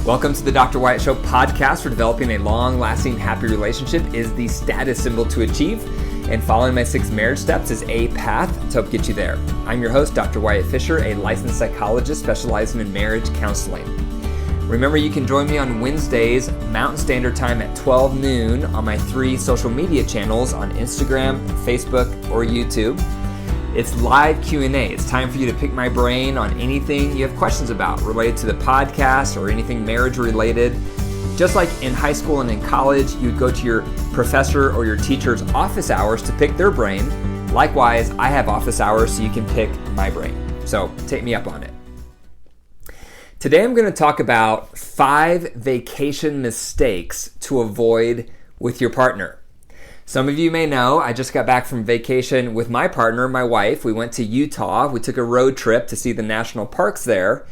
Welcome to the Dr. Wyatt Show podcast, where developing a long-lasting, happy relationship is the status symbol to achieve, and following my 6 marriage steps is a path to help get you there. I'm your host, Dr. Wyatt Fisher, a licensed psychologist specializing in marriage counseling. Remember, you can join me on Wednesdays, Mountain Standard Time at 12 noon on my 3 social media channels on Instagram, Facebook, or YouTube. It's live Q&A. It's time for you to pick my brain on anything you have questions about related to the podcast or anything marriage related. Just like in high school and in college, you would go to your professor or your teacher's office hours to pick their brain. Likewise, I have office hours so you can pick my brain. So take me up on it. Today I'm going to talk about 5 vacation mistakes to avoid with your partner. Some of you may know I just got back from vacation with my partner, my wife. We went to Utah. We took a road trip to see the national parks there.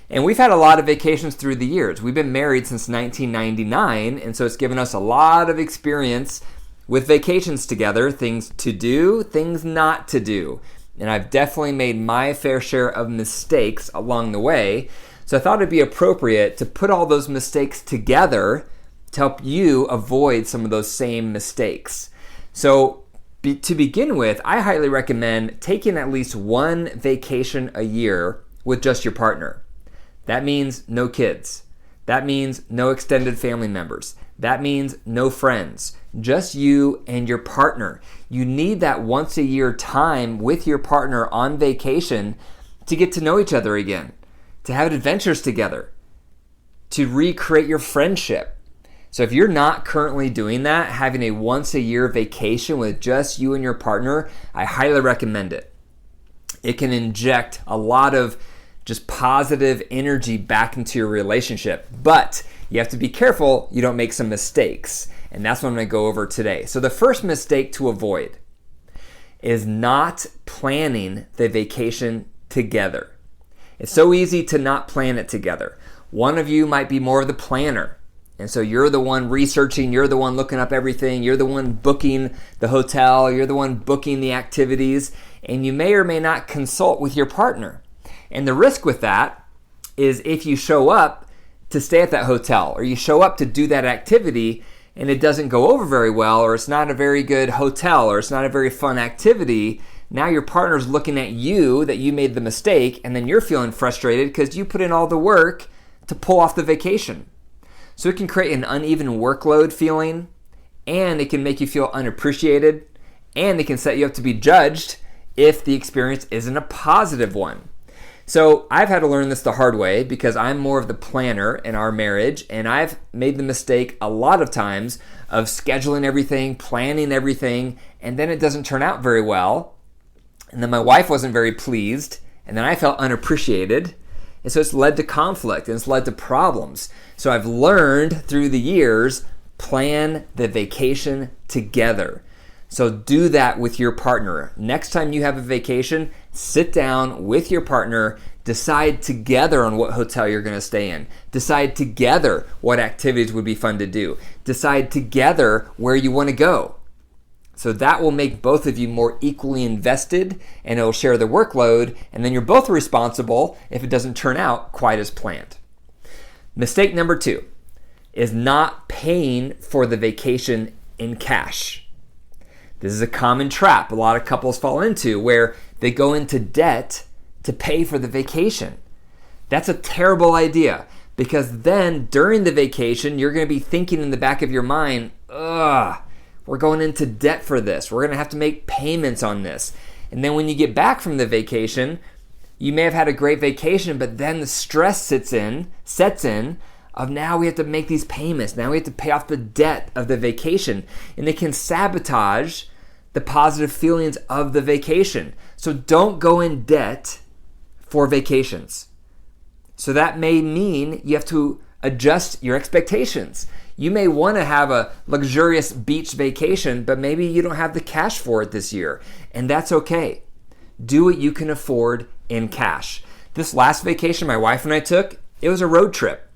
And we've had a lot of vacations through the years. We've been married since 1999, and so it's given us a lot of experience with vacations together, things to do, things not to do. And I've definitely made my fair share of mistakes along the way. So I thought it'd be appropriate to put all those mistakes together to help you avoid some of those same mistakes. So to begin with, I highly recommend taking at least 1 vacation a year with just your partner. That means no kids. That means no extended family members. That means no friends. Just you and your partner. You need that once a year time with your partner on vacation to get to know each other again, to have adventures together, to recreate your friendship. So if you're not currently doing that, having a once a year vacation with just you and your partner, I highly recommend it. It can inject a lot of just positive energy back into your relationship, but you have to be careful you don't make some mistakes. And that's what I'm going to go over today. So the first mistake to avoid is not planning the vacation together. It's so easy to not plan it together. One of you might be more of the planner. And so you're the one researching, you're the one looking up everything, you're the one booking the hotel, you're the one booking the activities, and you may or may not consult with your partner. And the risk with that is if you show up to stay at that hotel or you show up to do that activity and it doesn't go over very well, or it's not a very good hotel, or it's not a very fun activity, now your partner's looking at you that you made the mistake, and then you're feeling frustrated because you put in all the work to pull off the vacation. So it can create an uneven workload feeling, and it can make you feel unappreciated, and it can set you up to be judged if the experience isn't a positive one. So I've had to learn this the hard way because I'm more of the planner in our marriage, and I've made the mistake a lot of times of scheduling everything, planning everything, and then it doesn't turn out very well. And then my wife wasn't very pleased, and then I felt unappreciated. And so it's led to conflict and it's led to problems. So I've learned through the years, plan the vacation together. So do that with your partner. Next time you have a vacation, sit down with your partner, decide together on what hotel you're going to stay in. Decide together what activities would be fun to do. Decide together where you want to go. So that will make both of you more equally invested, and it will share the workload, and then you're both responsible if it doesn't turn out quite as planned. Mistake number 2 is not paying for the vacation in cash. This is a common trap a lot of couples fall into, where they go into debt to pay for the vacation. That's a terrible idea, because then during the vacation, you're going to be thinking in the back of your mind, we're going into debt for this. We're going to have to make payments on this. And then when you get back from the vacation, you may have had a great vacation, but then the stress sets in of now we have to make these payments. Now we have to pay off the debt of the vacation. And it can sabotage the positive feelings of the vacation. So don't go in debt for vacations. So that may mean you have to adjust your expectations. You may want to have a luxurious beach vacation, but maybe you don't have the cash for it this year, and that's okay. Do what you can afford in cash. This last vacation my wife and I took, it was a road trip.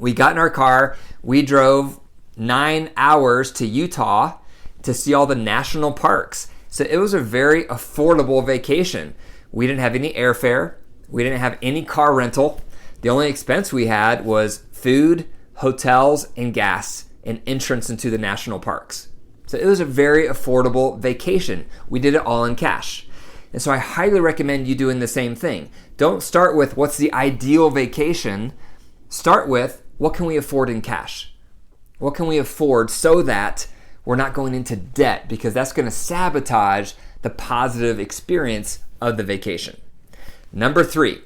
We got in our car, we drove 9 hours to Utah to see all the national parks. So it was a very affordable vacation. We didn't have any airfare. We didn't have any car rental. The only expense we had was food, hotels, and gas, and entrance into the national parks. So it was a very affordable vacation. We did it all in cash. And so I highly recommend you doing the same thing. Don't start with what's the ideal vacation. Start with what can we afford in cash? What can we afford so that we're not going into debt, because that's going to sabotage the positive experience of the vacation. Number 3,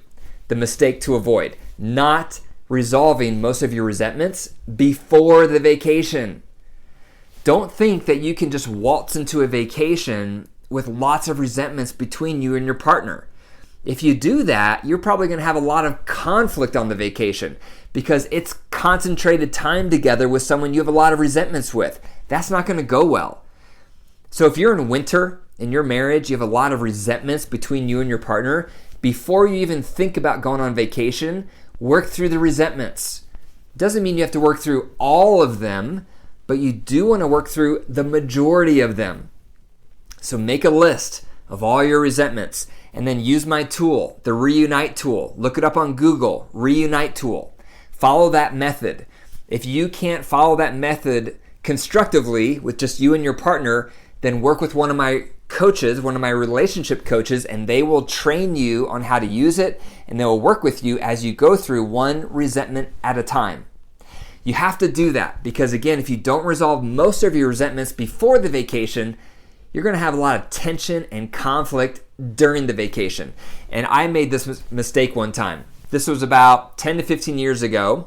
the mistake to avoid, not resolving most of your resentments before the vacation. Don't think that you can just waltz into a vacation with lots of resentments between you and your partner. If you do that, you're probably going to have a lot of conflict on the vacation because it's concentrated time together with someone you have a lot of resentments with. That's not going to go well. So if you're in winter in your marriage, you have a lot of resentments between you and your partner, before you even think about going on vacation, work through the resentments. Doesn't mean you have to work through all of them, but you do want to work through the majority of them. So make a list of all your resentments and then use my tool, the Reunite tool. Look it up on Google, Reunite tool. Follow that method. If you can't follow that method constructively with just you and your partner, then work with one of my coaches, one of my relationship coaches, and they will train you on how to use it, and they will work with you as you go through one resentment at a time. You have to do that because, again, if you don't resolve most of your resentments before the vacation, you're going to have a lot of tension and conflict during the vacation. And I made this mistake one time. This was about 10 to 15 years ago.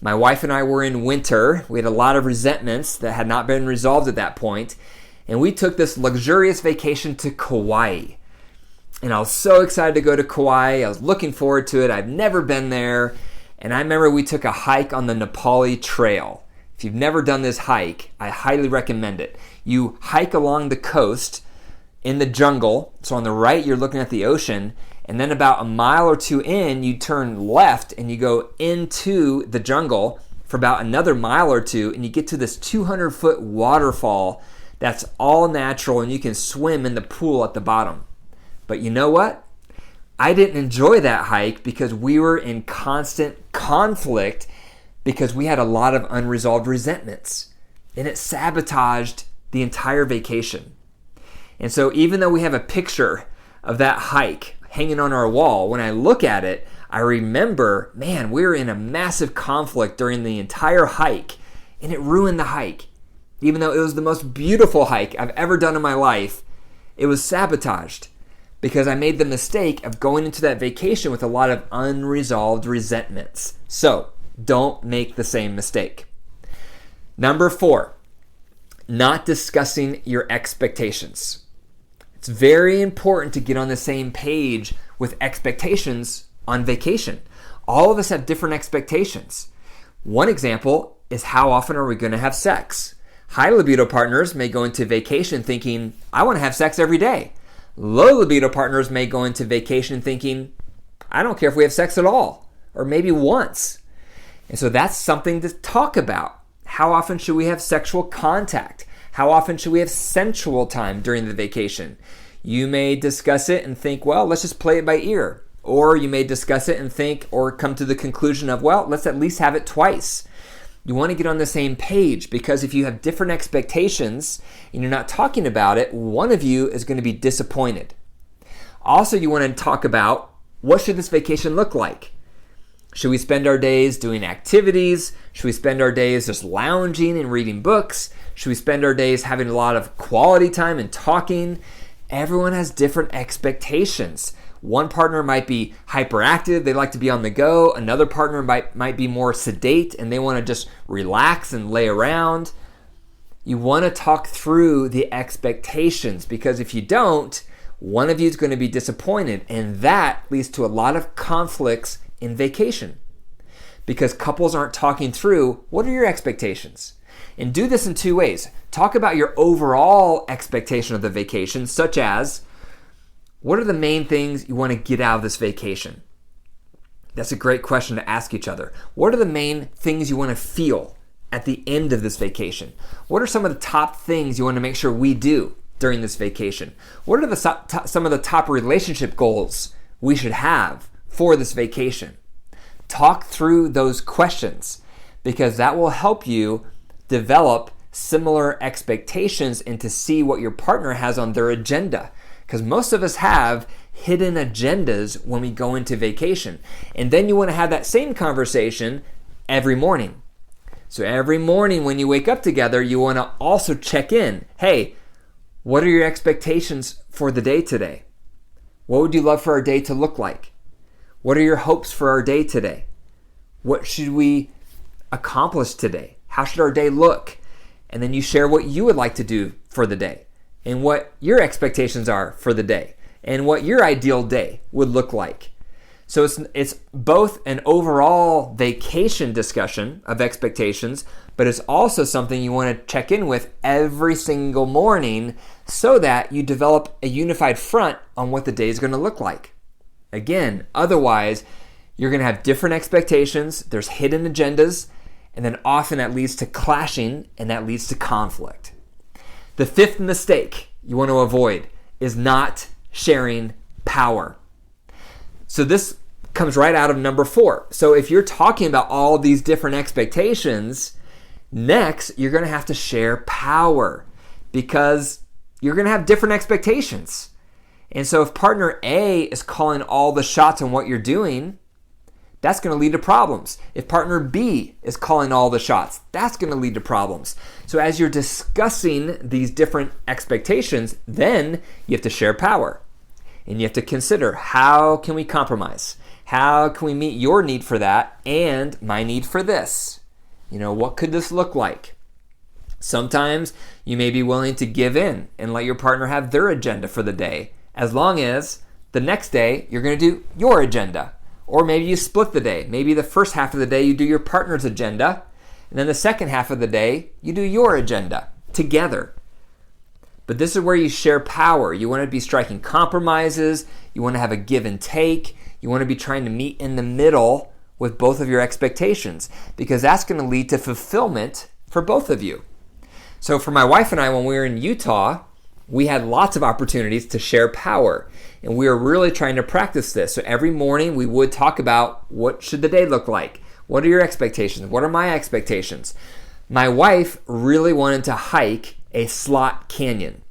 My wife and I were in winter. We had a lot of resentments that had not been resolved at that point. And we took this luxurious vacation to Kauai. And I was so excited to go to Kauai. I was looking forward to it. I've never been there. And I remember we took a hike on the Nepali Trail. If you've never done this hike, I highly recommend it. You hike along the coast in the jungle. So on the right, you're looking at the ocean. And then about a mile or two in, you turn left and you go into the jungle for about another mile or two. And you get to this 200-foot waterfall that's all natural, and you can swim in the pool at the bottom. But you know what? I didn't enjoy that hike because we were in constant conflict because we had a lot of unresolved resentments, and it sabotaged the entire vacation. And so even though we have a picture of that hike hanging on our wall, when I look at it, I remember, man, we were in a massive conflict during the entire hike, and it ruined the hike. Even though it was the most beautiful hike I've ever done in my life, it was sabotaged because I made the mistake of going into that vacation with a lot of unresolved resentments. So don't make the same mistake. Number 4, not discussing your expectations. It's very important to get on the same page with expectations on vacation. All of us have different expectations. One example is, how often are we going to have sex? High libido partners may go into vacation thinking, I want to have sex every day. Low libido partners may go into vacation thinking, I don't care if we have sex at all, or maybe once. And so that's something to talk about. How often should we have sexual contact? How often should we have sensual time during the vacation? You may discuss it and think, well, let's just play it by ear. Or you may discuss it and think, or come to the conclusion of, well, let's at least have it twice. You want to get on the same page, because if you have different expectations and you're not talking about it, one of you is going to be disappointed. Also, you want to talk about, what should this vacation look like? Should we spend our days doing activities? Should we spend our days just lounging and reading books? Should we spend our days having a lot of quality time and talking? Everyone has different expectations. One partner might be hyperactive, they like to be on the go. Another partner might be more sedate and they want to just relax and lay around. You want to talk through the expectations, because if you don't, one of you is going to be disappointed, and that leads to a lot of conflicts in vacation because couples aren't talking through, what are your expectations? And do this in 2 ways. Talk about your overall expectation of the vacation, such as, what are the main things you want to get out of this vacation? That's a great question to ask each other. What are the main things you want to feel at the end of this vacation? What are some of the top things you want to make sure we do during this vacation? What are some of the top relationship goals we should have for this vacation? talk through those questions, because that will help you develop similar expectations and to see what your partner has on their agenda. Because most of us have hidden agendas when we go into vacation. And then you want to have that same conversation every morning. So every morning when you wake up together, you want to also check in. Hey, what are your expectations for the day today? What would you love for our day to look like? What are your hopes for our day today? What should we accomplish today? How should our day look? And then you share what you would like to do for the day and what your expectations are for the day and what your ideal day would look like. So it's both an overall vacation discussion of expectations, but it's also something you want to check in with every single morning so that you develop a unified front on what the day is going to look like. Again, otherwise, you're going to have different expectations, there's hidden agendas, and then often that leads to clashing and that leads to conflict. The fifth mistake you want to avoid is not sharing power. So this comes right out of number 4. So if you're talking about all these different expectations, next you're going to have to share power because you're going to have different expectations. And so if partner A is calling all the shots on what you're doing, that's going to lead to problems. If partner B is calling all the shots, that's going to lead to problems. So as you're discussing these different expectations, then you have to share power. And you have to consider, how can we compromise? How can we meet your need for that and my need for this? What could this look like? Sometimes you may be willing to give in and let your partner have their agenda for the day, as long as the next day you're going to do your agenda. Or maybe you split the day. Maybe the first half of the day you do your partner's agenda, and then the second half of the day you do your agenda together. But this is where you share power. You want to be striking compromises. You want to have a give and take. You want to be trying to meet in the middle with both of your expectations, because that's going to lead to fulfillment for both of you. So for my wife and I, when we were in Utah, we had lots of opportunities to share power. And we were really trying to practice this. So every morning we would talk about, what should the day look like? What are your expectations? What are my expectations? My wife really wanted to hike a slot canyon.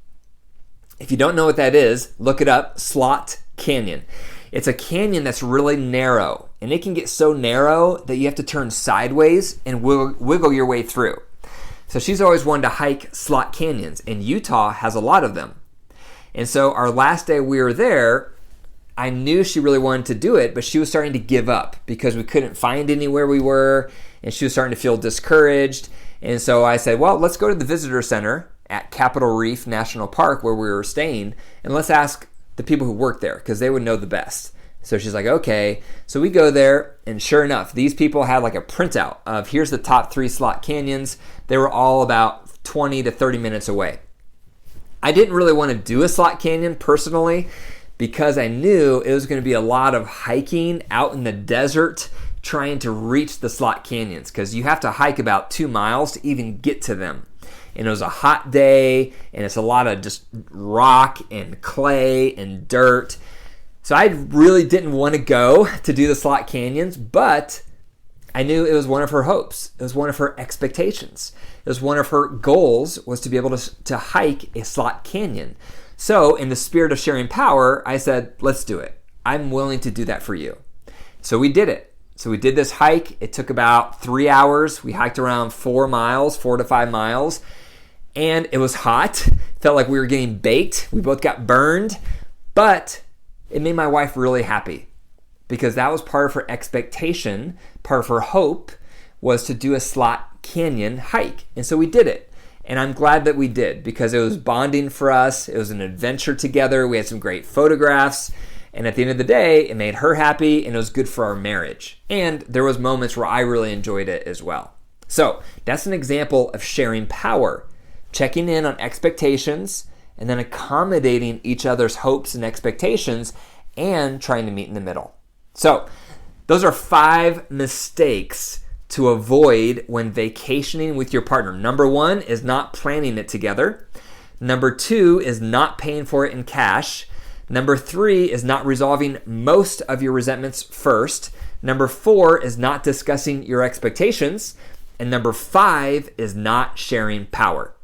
If you don't know what that is, look it up, Slot Canyon. It's a canyon that's really narrow, and it can get so narrow that you have to turn sideways and wiggle your way through. So she's always wanted to hike slot canyons, and Utah has a lot of them. And so our last day we were there, I knew she really wanted to do it, but she was starting to give up because we couldn't find anywhere we were, and she was starting to feel discouraged. And so I said, well, let's go to the visitor center at Capitol Reef National Park where we were staying, and let's ask the people who work there because they would know the best. So she's like, okay. So we go there, and sure enough, these people had like a printout of here's the top 3 slot canyons. They were all about 20 to 30 minutes away. I didn't really want to do a slot canyon personally because I knew it was going to be a lot of hiking out in the desert trying to reach the slot canyons, because you have to hike about 2 miles to even get to them. And it was a hot day, and it's a lot of just rock and clay and dirt. So I really didn't want to go to do the slot canyons, but I knew it was one of her hopes. It was one of her expectations. It was one of her goals, was to be able to hike a slot canyon. So in the spirit of sharing power, I said, let's do it. I'm willing to do that for you. So we did it. So we did this hike. It took about 3 hours. We hiked around 4 to 5 miles. And it was hot. Felt like we were getting baked. We both got burned. But it made my wife really happy because that was part of her expectation. Part of her hope was to do a slot canyon hike. And so we did it. And I'm glad that we did because it was bonding for us. It was an adventure together. We had some great photographs. And at the end of the day, it made her happy and it was good for our marriage. And there was moments where I really enjoyed it as well. So that's an example of sharing power, checking in on expectations and then accommodating each other's hopes and expectations and trying to meet in the middle. So those are 5 mistakes to avoid when vacationing with your partner. Number 1 is not planning it together. Number 2 is not paying for it in cash. Number 3 is not resolving most of your resentments first. Number 4 is not discussing your expectations. And number 5 is not sharing power.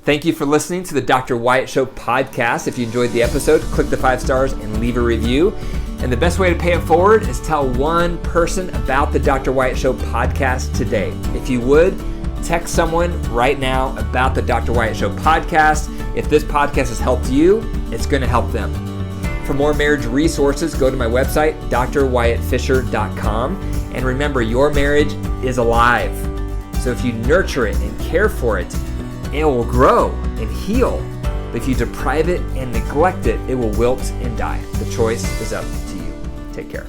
Thank you for listening to the Dr. Wyatt Show podcast. If you enjoyed the episode, click the 5 stars and leave a review. And the best way to pay it forward is tell one person about the Dr. Wyatt Show podcast today. If you would, text someone right now about the Dr. Wyatt Show podcast. If this podcast has helped you, it's going to help them. For more marriage resources, go to my website, drwyattfisher.com. And remember, your marriage is alive. So if you nurture it and care for it, it will grow and heal. But if you deprive it and neglect it, it will wilt and die. The choice is up to you. Take care.